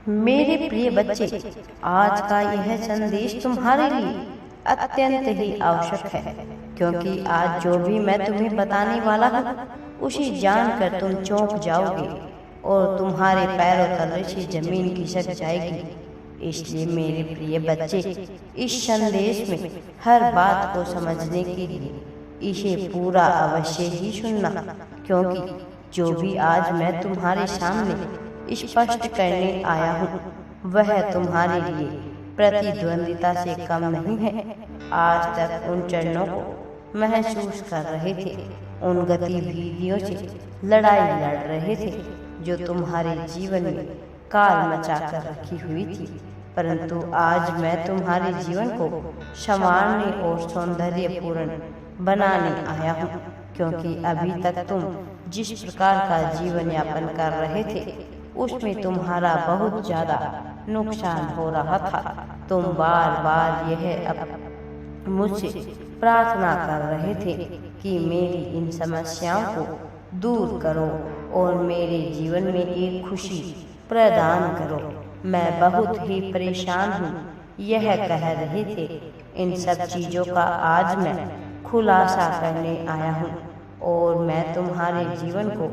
मेरे प्रिय बच्चे, आज का यह संदेश तुम्हारे लिए अत्यंत ही आवश्यक है, क्योंकि आज जो भी मैं तुम्हें बताने वाला हूँ उसे जानकर तुम चौंक जाओगे और तुम्हारे पैरों तले से जमीन खिसक जाएगी। इसलिए मेरे प्रिय बच्चे, इस संदेश में हर बात को समझने के लिए इसे पूरा अवश्य ही सुनना, क्योंकि जो भी आज मैं तुम्हारे सामने स्पष्ट करने आया हूँ वह तुम्हारे लिए प्रतिद्वंदिता से कम नहीं है। आज तक उन चरणों को महसूस कर रहे थे, उन गतिविधियों से लड़ाई लड़ रहे थे जो तुम्हारे जीवन में काल मचा कर रखी हुई थी, परंतु आज मैं तुम्हारे जीवन को संवारने और सौंदर्यपूर्ण बनाने आया हूँ, क्योंकि अभी तक तुम जिस प्रकार का जीवन यापन कर रहे थे उसमें तुम्हारा बहुत ज्यादा नुकसान हो रहा था। तुम बार बार यह मुझसे प्रार्थना कर रहे थे कि मेरी इन समस्याओं को दूर करो और मेरे जीवन में एक खुशी प्रदान करो। मैं बहुत ही परेशान हूँ, यह कह रहे थे। इन सब चीजों का आज मैं खुलासा करने आया हूँ और मैं तुम्हारे जीवन को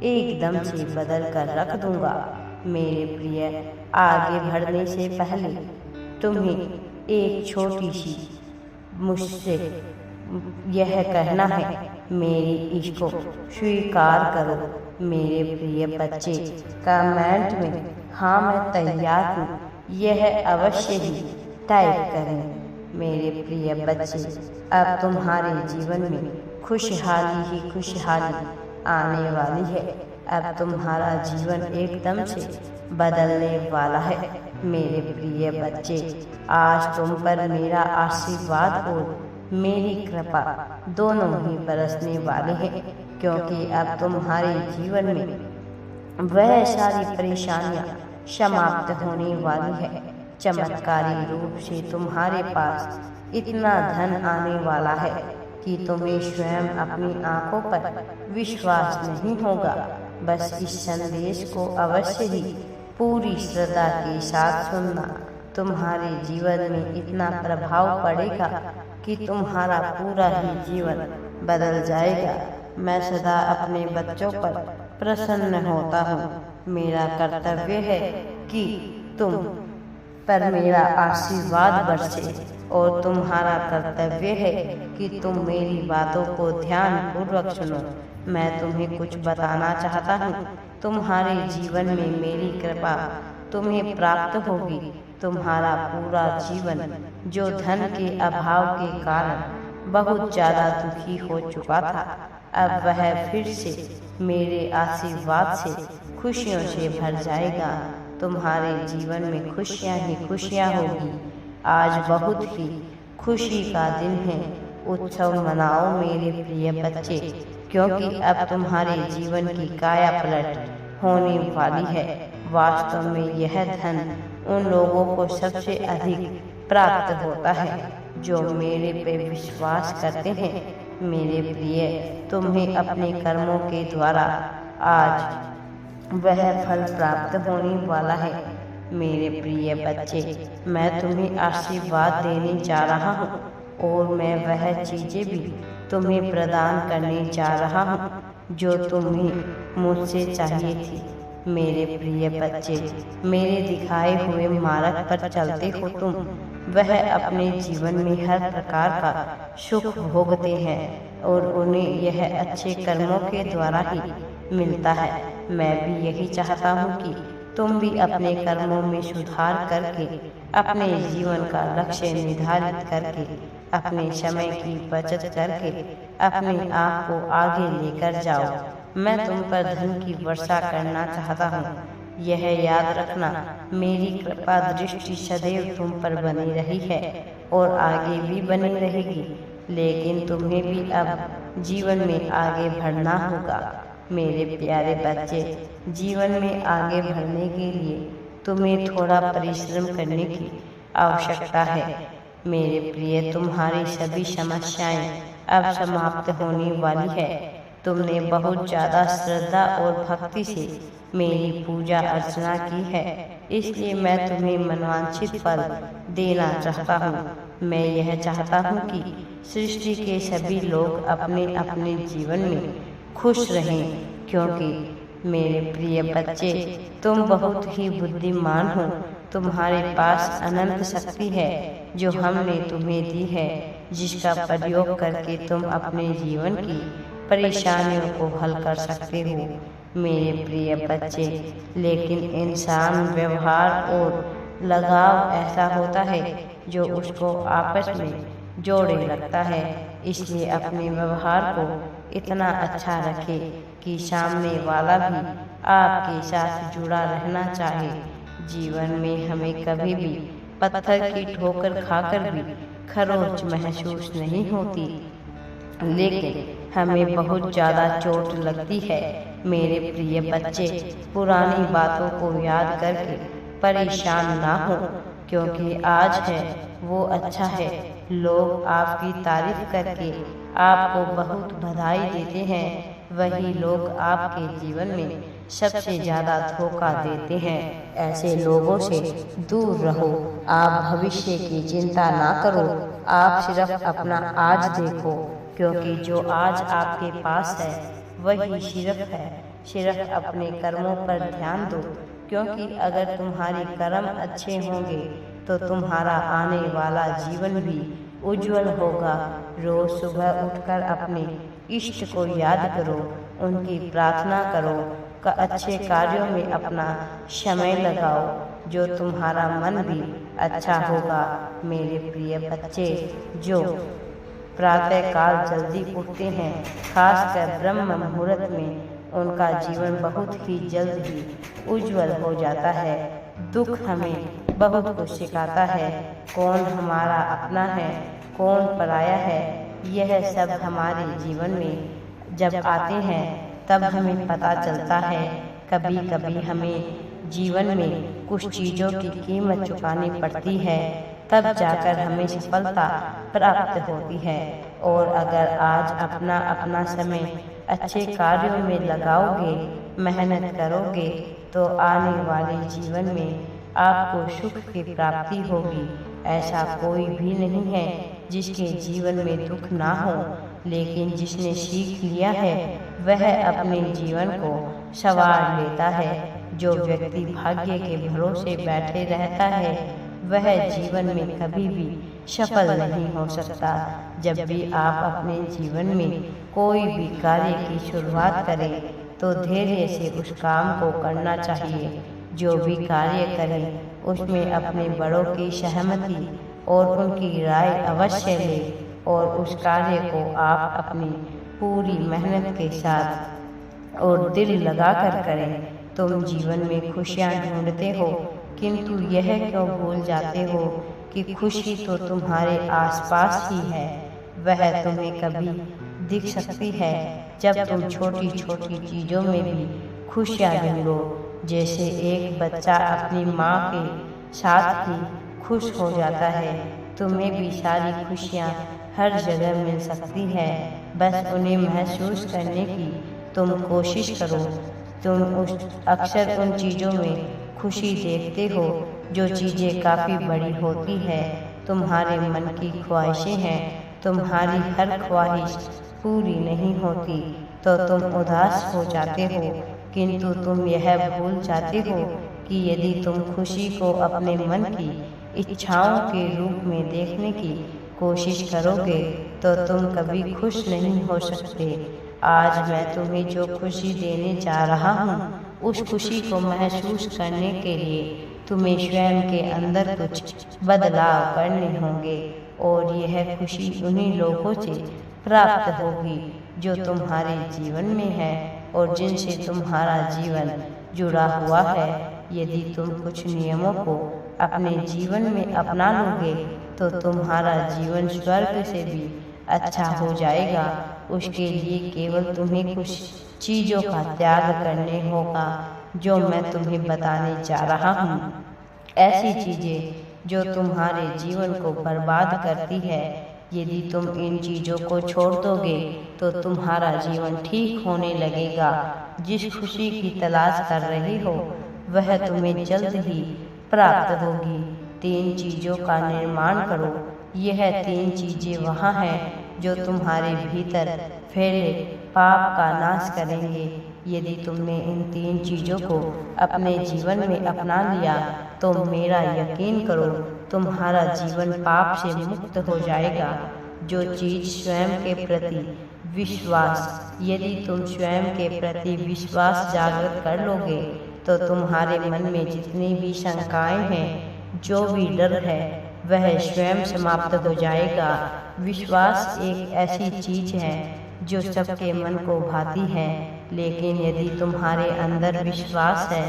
एकदम से बदल कर रख दूंगा। मेरे प्रिय, आगे बढ़ने से पहले तुम्हें एक छोटी सी मुझसे यह कहना है, मेरी इसको स्वीकार करो। मेरे प्रिय बच्चे, कमेंट में हाँ मैं तैयार हूँ यह अवश्य ही टाइप करें। मेरे प्रिय बच्चे, अब तुम्हारे जीवन में खुशहाली ही खुशहाली आने वाली है। अब तुम्हारा जीवन एकदम से बदलने वाला है। मेरे प्रिय बच्चे, आज तुम पर मेरा आशीर्वाद और मेरी कृपा दोनों ही बरसने वाले हैं, क्योंकि अब तुम्हारे जीवन में वह सारी परेशानियां समाप्त होने वाली है। चमत्कारी रूप से तुम्हारे पास इतना धन आने वाला है कि तुम्हें स्वयं अपनी आंखों पर विश्वास नहीं होगा। बस इस संदेश को अवश्य ही पूरी श्रद्धा के साथ सुनना। तुम्हारे जीवन में इतना प्रभाव पड़ेगा कि तुम्हारा पूरा ही जीवन बदल जाएगा। मैं सदा अपने बच्चों पर प्रसन्न होता हूँ। मेरा कर्तव्य है कि तुम पर मेरा आशीर्वाद बरसे और तुम्हारा कर्तव्य है कि तुम मेरी बातों को ध्यान पूर्वक सुनो। मैं तुम्हें कुछ बताना चाहता हूँ। तुम्हारे जीवन में मेरी कृपा तुम्हें प्राप्त होगी। तुम्हारा पूरा जीवन जो धन के अभाव के कारण बहुत ज्यादा दुखी हो चुका था, अब वह फिर से मेरे आशीर्वाद से खुशियों से भर जाएगा। तुम्हारे जीवन में खुशियाँ ही खुशियाँ होगी। आज बहुत ही खुशी का दिन है। उत्सव मनाओ मेरे प्रिय बच्चे, क्योंकि अब तुम्हारे जीवन की काया पलट होने वाली है। वास्तव में यह धन उन लोगों को सबसे अधिक प्राप्त होता है जो मेरे पे विश्वास करते हैं। मेरे प्रिय, तुम्हें अपने कर्मों के द्वारा आज वह फल प्राप्त होने वाला है। मेरे प्रिय बच्चे, मैं तुम्हें आशीर्वाद देने जा रहा हूँ और मैं वह चीजें भी तुम्हें प्रदान करने जा रहा हूँ जो तुम्हें मुझसे चाहिए थी। मेरे प्रिय बच्चे, मेरे दिखाए हुए मार्ग पर चलते हो तुम। वह अपने जीवन में हर प्रकार का सुख भोगते हैं और उन्हें यह अच्छे कर्मों के द्वारा ही मिलता है। मैं भी यही चाहता हूँ कि तुम भी अपने कर्मों में सुधार करके अपने जीवन का लक्ष्य निर्धारित करके अपने समय की बचत करके अपने आप को आगे लेकर जाओ। मैं तुम पर धन की वर्षा करना चाहता हूँ। यह याद रखना, मेरी कृपा दृष्टि सदैव तुम पर बनी रही है और आगे भी बनी रहेगी, लेकिन तुम्हें भी अब जीवन में आगे बढ़ना होगा। मेरे प्यारे बच्चे, जीवन में आगे बढ़ने के लिए तुम्हें थोड़ा परिश्रम करने की आवश्यकता है। मेरे प्रिय, तुम्हारी सभी समस्याएं अब समाप्त होने वाली है तुमने बहुत ज़्यादा श्रद्धा और भक्ति से मेरी पूजा अर्चना की है, इसलिए मैं तुम्हें मनवांछित फल देना चाहता हूँ। मैं यह चाहता हूँ कि सृष्टि के सभी लोग अपने अपने जीवन में खुश रहें, क्योंकि मेरे प्रिय बच्चे, तुम बहुत ही बुद्धिमान हो। तुम्हारे पास अनंत शक्ति है जो हमने तुम्हें दी है, जिसका प्रयोग करके तुम अपने जीवन की परेशानियों को हल कर सकते हो मेरे प्रिय बच्चे। लेकिन इंसान व्यवहार और लगाव ऐसा होता है जो उसको आपस में जोड़े रखता है, इसलिए अपने व्यवहार को इतना अच्छा रखें कि सामने वाला भी आपके साथ जुड़ा रहना चाहे। जीवन में हमें कभी भी पत्थर की ठोकर खाकर भी खरोंच महसूस नहीं होती, लेकिन हमें बहुत ज़्यादा चोट लगती है मेरे प्रिय बच्चे। पुरानी बातों को याद करके परेशान ना हो, क्योंकि आज है वो अच्छा है। लोग आपकी तारीफ करके आपको बहुत बधाई देते हैं, वही लोग आपके जीवन में सबसे ज़्यादा धोखा देते हैं। ऐसे लोगों से दूर रहो। आप भविष्य की चिंता ना करो, आप सिर्फ अपना आज देखो, क्योंकि जो आज आपके पास है वही सिर्फ है। सिर्फ अपने कर्मों पर ध्यान दो, क्योंकि अगर तुम्हारे कर्म अच्छे होंगे तो तुम्हारा आने वाला जीवन भी उज्जवल होगा। रोज सुबह उठकर अपने इष्ट को याद करो, उनकी प्रार्थना करो, अच्छे कार्यों में अपना समय लगाओ, जो तुम्हारा मन भी अच्छा होगा मेरे प्रिय बच्चे। जो प्रातः काल जल्दी उठते हैं, खासकर ब्रह्म मुहूर्त में, उनका जीवन बहुत ही जल्द ही उज्जवल हो जाता है। दुख हमें बहुत कुछ सिखाता है, कौन हमारा अपना है, कौन पराया है, यह सब हमारे जीवन में जब आते हैं तब हमें पता चलता है। कभी कभी हमें जीवन में कुछ चीज़ों की कीमत चुकानी पड़ती है, तब जाकर हमें सफलता प्राप्त होती है। और अगर आज अपना अपना समय अच्छे कार्यों में लगाओगे, मेहनत करोगे, तो आने वाले जीवन में आपको सुख की प्राप्ति होगी। ऐसा कोई भी नहीं है जिसके जीवन में दुख ना हो, लेकिन जिसने सीख लिया है वह अपने जीवन को संवार लेता है। जो व्यक्ति भाग्य के भरोसे बैठे रहता है वह जीवन में कभी भी सफल नहीं हो सकता। जब भी आप अपने जीवन में कोई भी कार्य की शुरुआत करें तो धैर्य से उस काम को करना चाहिए। जो भी कार्य करें उसमें अपने बड़ों की सहमति और उनकी राय अवश्य लें, और उस कार्य को आप अपनी पूरी मेहनत के साथ और दिल लगाकर करें। तुम जीवन में खुशियाँ ढूंढते हो, किंतु यह क्यों भूल जाते हो कि खुशी तो तुम्हारे आसपास ही है। वह तुम्हें कभी दिख सकती है जब तुम छोटी छोटी चीज़ों में भी खुशियाँ ढूंढो। जैसे एक बच्चा अपनी माँ के साथ ही खुश हो जाता है, तुम्हें भी सारी खुशियाँ हर जगह मिल सकती है, बस उन्हें महसूस करने की तुम कोशिश करो। तुम अक्सर उन चीज़ों में खुशी देखते हो जो चीज़ें काफ़ी बड़ी होती है। तुम्हारे मन की ख्वाहिशें हैं, तुम्हारी हर ख्वाहिश पूरी नहीं होती तो तुम उदास हो जाते हो, किंतु तुम यह भूल जाते हो कि यदि तुम खुशी को अपने मन की इच्छाओं के रूप में देखने की कोशिश करोगे तो तुम कभी खुश नहीं हो सकते। आज मैं तुम्हें जो खुशी देने जा रहा हूँ, उस खुशी को महसूस करने के लिए तुम्हें स्वयं के अंदर कुछ बदलाव करने होंगे, और यह खुशी उन्हीं लोगों से प्राप्त होगी जो तुम्हारे जीवन में है और जिनसे तुम्हारा जीवन जुड़ा हुआ है। यदि तुम कुछ नियमों को अपने जीवन में अपना लोगे तो तुम्हारा जीवन स्वर्ग से भी अच्छा हो जाएगा। उसके लिए केवल तुम्हें कुछ चीज़ों का त्याग करने होगा जो मैं तुम्हें बताने जा रहा हूँ। ऐसी चीज़ें जो तुम्हारे जीवन को बर्बाद करती है यदि तुम इन चीज़ों को छोड़ दोगे तो तुम्हारा जीवन ठीक होने लगेगा। जिस खुशी की तलाश कर रही हो वह तुम्हें जल्द ही प्राप्त होगी। 3 चीज़ों का निर्माण करो। यह 3 चीज़ें वहाँ हैं जो तुम्हारे भीतर फैले पाप का नाश करेंगे। यदि तुमने इन 3 चीज़ों को अपने जीवन में अपना लिया तो मेरा यकीन करो तुम्हारा जीवन पाप से मुक्त हो जाएगा। जो चीज़ स्वयं के प्रति विश्वास, यदि तुम स्वयं के प्रति विश्वास जागृत कर लोगे तो तुम्हारे मन में जितनी भी शंकाएं हैं, जो भी डर है, वह स्वयं समाप्त हो जाएगा। विश्वास एक ऐसी चीज है जो सबके मन को भाती है, लेकिन यदि तुम्हारे अंदर विश्वास है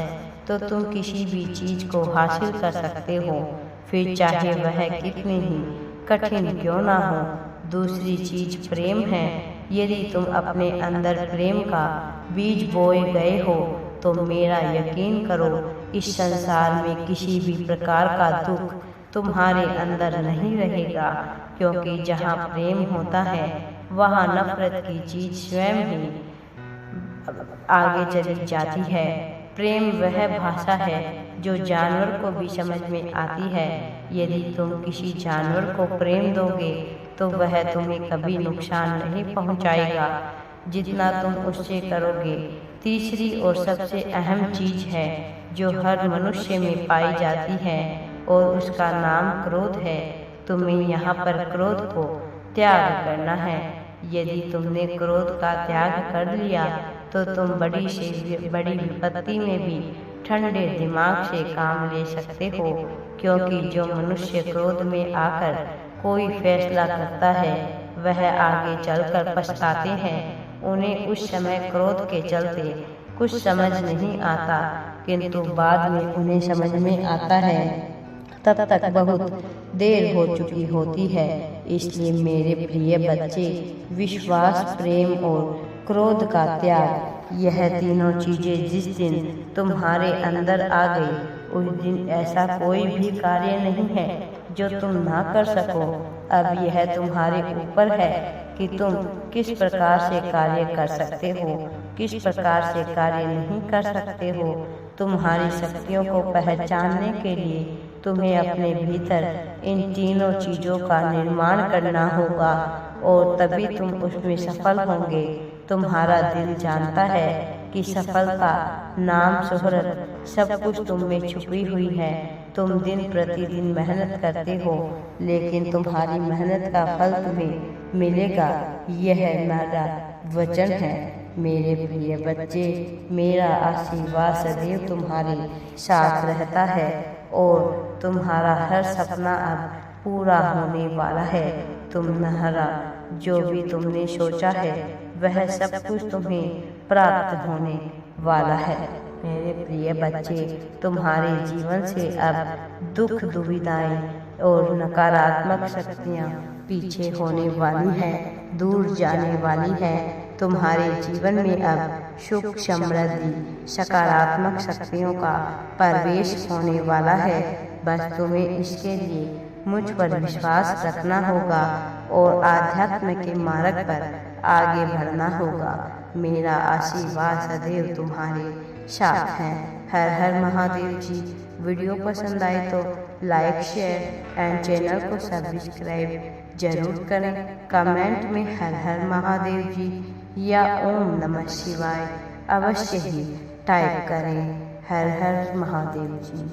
तो तुम किसी भी चीज को हासिल कर सकते हो, फिर चाहे वह कितनी ही कठिन क्यों ना हो। दूसरी चीज प्रेम है। यदि तुम अपने अंदर प्रेम का बीज बोए गए हो तो मेरा यकीन करो इस संसार में किसी भी प्रकार का दुख तुम्हारे अंदर नहीं रहेगा, क्योंकि जहाँ प्रेम होता है वहाँ नफरत की चीज स्वयं ही आगे चली जाती है। प्रेम वह भाषा है जो जानवर को भी समझ में आती है। यदि तुम किसी जानवर को प्रेम दोगे तो वह तुम्हें कभी नुकसान नहीं पहुंचाएगा जितना तुम उससे करोगे। तीसरी और सबसे अहम चीज है जो हर मनुष्य में पाई जाती है और उसका नाम क्रोध है। तुम्हें यहाँ पर क्रोध को त्याग करना है। यदि तुमने क्रोध का त्याग कर लिया तो तुम बड़ी से बड़ी विपत्ति में भी ठंडे दिमाग से काम ले सकते हो, क्योंकि जो मनुष्य क्रोध में आकर कोई फैसला करता है वह आगे चलकर पछताते हैं। उन्हें उस समय क्रोध के चलते कुछ समझ नहीं आता, किंतु बाद में उन्हें समझ में आता है, तब तक बहुत देर हो चुकी होती है। इसलिए मेरे प्रिय बच्चे, विश्वास, प्रेम और क्रोध का त्याग, यह तीनों चीजें जिस दिन तुम्हारे अंदर आ गई उस दिन ऐसा कोई भी कार्य नहीं है जो तुम ना कर सको। अब यह तुम्हारे ऊपर है कि तुम किस प्रकार से कार्य कर सकते हो, किस प्रकार से कार्य नहीं कर सकते हो। तुम्हारी शक्तियों को पहचानने के लिए तुम्हें अपने भीतर इन तीनों चीजों का निर्माण करना होगा और तभी तुम उसमें सफल होंगे। तुम्हारा दिल जानता है कि सफलता, नाम, शोहरत सब कुछ तुम में छुपी हुई है। तुम दिन प्रतिदिन मेहनत करते हो, लेकिन तुम्हारी मेहनत का फल तुम्हें मिलेगा। यह मेरा वचन है। मेरे प्रिय बच्चे, मेरा आशीर्वाद सदैव तुम्हारे साथ रहता है और तुम्हारा हर सपना अब पूरा होने वाला है। तुम्हारा जो भी तुमने सोचा है वह सब कुछ तुम्हें प्राप्त होने वाला है। मेरे प्रिय बच्चे, तुम्हारे जीवन से अब दुख, दुविधाएं और नकारात्मक शक्तियाँ पीछे होने वाली हैं, दूर जाने वाली हैं। तुम्हारे जीवन में अब सुख, समृद्धि, सकारात्मक शक्तियों का प्रवेश होने वाला है। बस तुम्हें इसके लिए मुझ पर विश्वास रखना होगा और आध्यात्म के मार्ग पर आगे बढ़ना होगा। मेरा आशीर्वाद सदैव तुम्हारे साथ है। हर हर महादेव जी। वीडियो पसंद आए तो लाइक, शेयर एंड चैनल को सब्सक्राइब जरूर करें। कमेंट में हर हर महादेव जी या ओम नमः शिवाय अवश्य ही टाइप करें। हर हर महादेव जी।